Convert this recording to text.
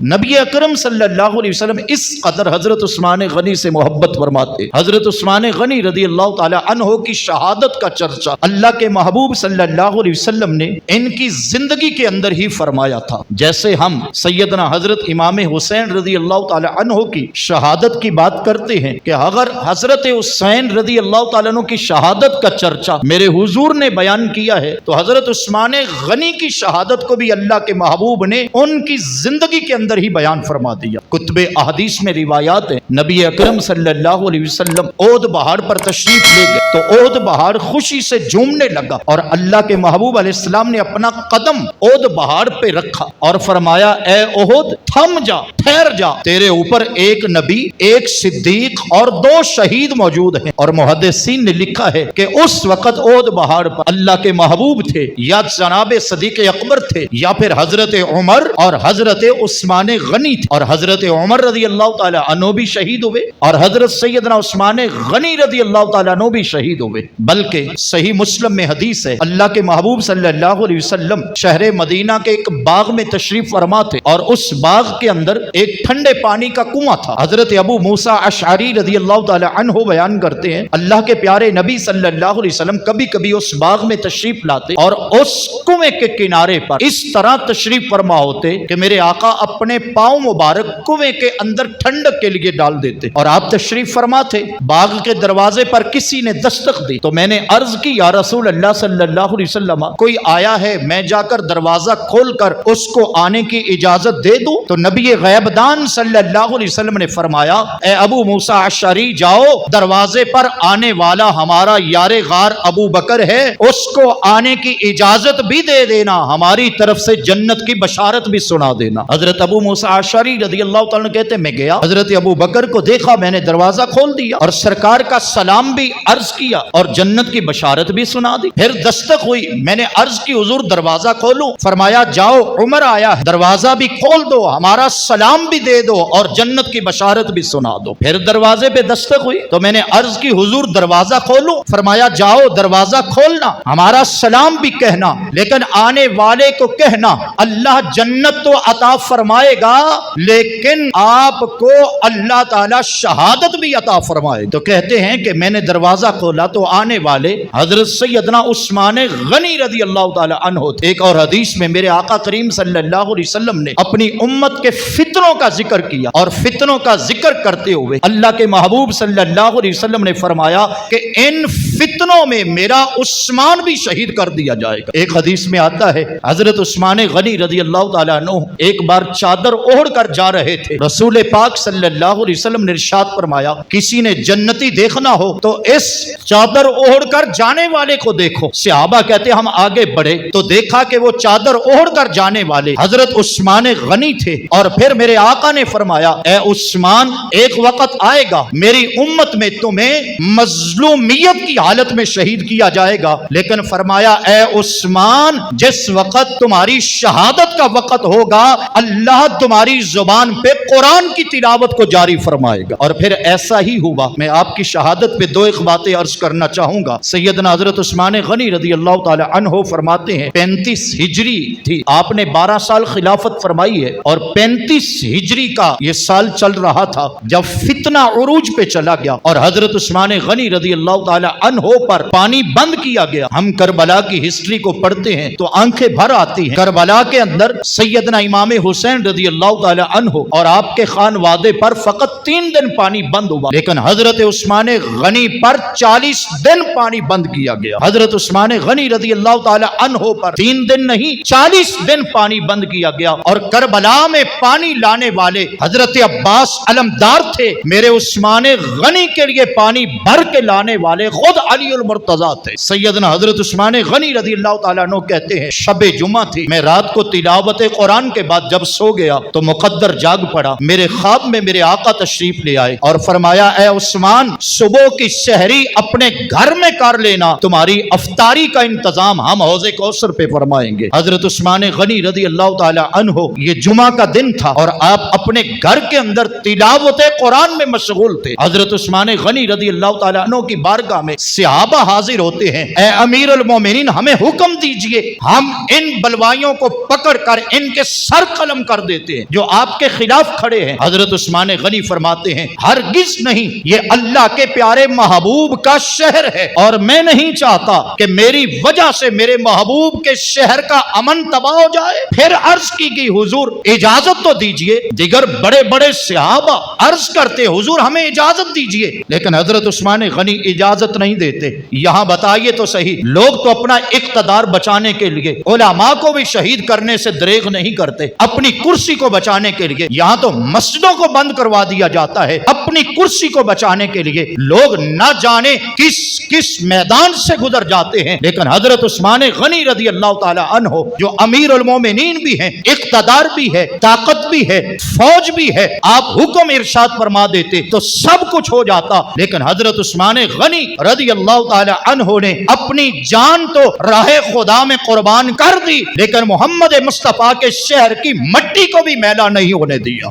نبی اکرم صلی اللہ علیہ وسلم اس قدر حضرت عثمان غنی سے محبت فرماتے. حضرت عثمان غنی رضی اللہ تعالی عنہ کی شہادت کا چرچا اللہ کے محبوب صلی اللہ علیہ وسلم نے ان کی زندگی کے اندر ہی فرمایا تھا. جیسے ہم سیدنا حضرت امام حسین رضی اللہ تعالی عنہ کی شہادت کی بات کرتے ہیں کہ اگر حضرت حسین رضی اللہ تعالی عنہ کی شہادت کا چرچا میرے حضور نے بیان کیا ہے تو حضرت عثمان غنی کی شہادت کو بھی اللہ کے محبوب نے ان کی زندگی کے اندر ہی بیان فرما دیا. کتب احادیث میں روایات ہیں نبی اکرم صلی اللہ علیہ وسلم احد پہاڑ پر تشریف لے گئے تو احد پہاڑ خوشی سے جھومنے لگا اور اللہ کے محبوب علیہ السلام نے اپنا قدم احد پہاڑ پہ رکھا اور فرمایا اے احد تھم جا، ٹھہر جا، تیرے اوپر ایک نبی، ایک صدیق اور 2 شہید موجود ہیں. اور محدثین نے لکھا ہے کہ اس وقت احد پہاڑ پر اللہ کے محبوب تھے یا جناب صدیق اکبر تھے یا پھر حضرت عمر اور حضرت عثمان غنی تھے. اور حضرت عمر رضی اللہ تعالی عنہ بھی شہید ہوئے اور حضرت سیدنا عثمان غنی رضی اللہ تعالی عنہ بھی شہید ہوئے. بلکہ صحیح مسلم میں حدیث ہے اللہ کے محبوب صلی اللہ علیہ وسلم شہر مدینہ کے ایک باغ میں تشریف فرما تھے اور اس باغ کے اندر ایک ٹھنڈے پانی کا کنواں تھا. حضرت ابو موسیٰ اشعری رضی اللہ تعالی عنہ بیان کرتے ہیں اللہ کے پیارے نبی صلی اللہ علیہ وسلم کبھی کبھی اس باغ میں تشریف لاتے اور اس کنویں کے کنارے پر اس طرح تشریف فرما ہوتے کہ میرے آقا اپنے پاؤں مبارک کنویں کے اندر ٹھنڈک کے لیے ڈال دیتے اور آپ تشریف فرما تھے. باغ کے دروازے پر کسی نے دستک دی تو میں نے عرض کی یا رسول اللہ صلی اللہ علیہ وسلم کوئی آیا ہے، میں جا کر دروازہ کھول کر اس کو آنے کی اجازت دے دوں؟ تو نبی غیب دان صلی اللہ علیہ وسلم نے فرمایا اے ابو موسیٰ اشعری جاؤ، دروازے پر آنے والا ہمارا یار غار ابو بکر ہے، اس کو آنے کی اجازت بھی دے دینا، ہماری طرف سے جنت کی بشارت بھی سنا دینا. حضرت ابو موسیٰ اشعری رضی اللہ تعالیٰ عنہ کہتے میں گیا، حضرت ابو بکر کو دیکھا، میں نے دروازہ کھول دیا اور سرکار کا سلام بھی عرض کیا اور جنت کی بشارت بھی سنا دی. پھر دستک ہوئی، میں نے عرض کی حضور دروازہ کھولوں؟ فرمایا جاؤ عمر آیا ہے، دروازہ بھی کھول دو، ہمارا سلام بھی دے دو اور جنت کی بشارت بھی سنا دو. پھر دروازے پہ دستک ہوئی تو میں نے عرض کی حضور دروازہ کھولوں؟ فرمایا جاؤ دروازہ کھولنا، ہمارا سلام بھی کہنا، لیکن آنے والے کو کہنا اللہ جنت تو عطا فرمائے گا لیکن آپ کو اللہ تعالی شہادت بھی عطا فرمائے. تو کہتے ہیں کہ میں نے دروازہ کھولا تو آنے والے حضرت سیدنا عثمان غنی رضی اللہ تعالی عنہ تھے. ایک اور حدیث میں میرے آقا کریم صلی اللہ علیہ وسلم نے اپنی امت کے فتنوں کا ذکر کیا اور فتنوں کا ذکر کرتے ہوئے اللہ کے محبوب صلی اللہ علیہ وسلم نے فرمایا کہ ان فتنوں میں میرا عثمان بھی شہید کر دیا جائے گا. ایک حدیث میں آتا ہے حضرت عثمان غنی رضی اللہ تعالی عنہ ایک بار چادر اوڑھ کر جا رہے تھے، رسول پاک صلی اللہ علیہ وسلم نے ارشاد فرمایا کسی نے جنتی دیکھنا ہو تو اس چادر اوڑھ کر جانے والے کو دیکھو. صحابہ کہتے ہم آگے بڑھے تو دیکھا کہ وہ چادر اوڑھ کر جانے والے حضرت عثمان غنی تھے. اور پھر میرے آقا نے فرمایا اے عثمان ایک وقت آئے گا میری امت میں تمہیں مظلومیت کی حالت میں شہید کیا جائے گا، لیکن فرمایا اے عثمان جس وقت تمہاری شہادت کا وقت ہوگا اللہ تمہاری زبان پہ قرآن کی تلاوت کو جاری فرمائے گا. اور پھر ایسا ہی ہوا. میں آپ کی شہادت پہ 2 ایک باتیں عرض کرنا چاہوں گا. سیدنا حضرت عثمان غنی رضی اللہ تعالی عنہ فرماتے ہیں 35 ہجری تھی، آپ نے 12 سال خلافت فرمائی ہے اور 35 ہجری کا یہ سال چل رہا تھا جب فتنہ عروج پہ چلا گیا اور حضرت عثمان غنی رضی اللہ تعالی عنہ پر پانی بند کیا گیا. ہم کربلا کی ہسٹری کو پڑھتے ہیں تو آنکھیں بھر آتی ہیں. کربلا کے اندر سیدنا امام حسین رضی اللہ تعالی عنہ اور آپ کے خانوادے پر فقط 3 دن پانی بند ہوا، لیکن حضرت عثمان غنی پر 40 دن پانی بند کیا گیا. حضرت عثمان غنی رضی اللہ تعالی عنہ پر 3 دن نہیں 40 دن پانی بند کیا گیا. اور کربلا میں پانی لانے والے حضرت عباس علمدار تھے، میرے عثمان غنی کے لیے پانی بھر کے لانے والے خود علی المرتضیٰ تھے. سیدنا حضرت عثمان غنی رضی اللہ تعالیٰ عنہ کہتے ہیں شب جمعہ تھی، میں رات کو تلاوت قرآن کے بعد جب سو گیا تو مقدر جاگ پڑا. میرے خواب میں میرے آقا تشریف لے آئے اور فرمایا اے عثمان صبح کی سحری اپنے گھر میں کر لینا، تمہاری افطاری کا انتظام ہم حوض کوثر پہ فرمائیں گے. حضرت عثمان غنی رضی اللہ تعالی عنہ یہ جمعہ کا دن تھا اور آپ اپنے گھر کے اندر تلاوت قرآن میں مشغول تھے. حضرت عثمان غنی رضی اللہ تعالی عنہ کی بارگاہ میں صحابہ حاضر ہوتے ہیں، اے امیر المومنین ہمیں حکم دیجئے ہم ان بلوائیوں کو پکڑ کر ان کے سر قلم کر دیتے ہیں, جو آپ کے خلاف کھڑے ہیں. حضرت عثمان غنی فرماتے ہیں ہرگز نہیں, یہ اللہ کے پیارے محبوب کا شہر ہے اور میں نہیں چاہتا کہ میری وجہ سے میرے محبوب کے شہر کا امن تباہ ہو جائے. پھر عرض کی گئی حضور اجازت تو دیجئے. دیگر بڑے بڑے صحابہ عرض کرتے حضور ہمیں اجازت دیجئے, لیکن حضرت عثمان غنی اجازت نہیں دیتے. یہاں بتائیے تو صحیح, لوگ تو اپنا اقتدار بچانے کے لیے علماء کو بھی شہید کرنے سے دریغ نہیں کرتے, اپنی کرسی کو بچانے کے لیے. یہاں تو مسجدوں کو بند کروا دیا جاتا ہے اپنی کرسی کو بچانے کے لیے. لوگ نہ جانے کس کس میدان سے گزر جاتے ہیں, لیکن حضرت عثمان غنی رضی اللہ تعالی عنہ جو امیر المومنین بھی ہیں, اقتدار بھی ہے, طاقت بھی ہے, فوج بھی ہے, آپ حکم ارشاد فرما دیتے تو سب کچھ ہو جاتا. لیکن حضرت عثمان غنی رضی اللہ تعالی عنہ نے اپنی جان تو راہ خدا میں قربان کر دی, لیکن محمد مصطفیٰ کے شہر کی مٹی کو بھی میلا نہیں ہونے دیا.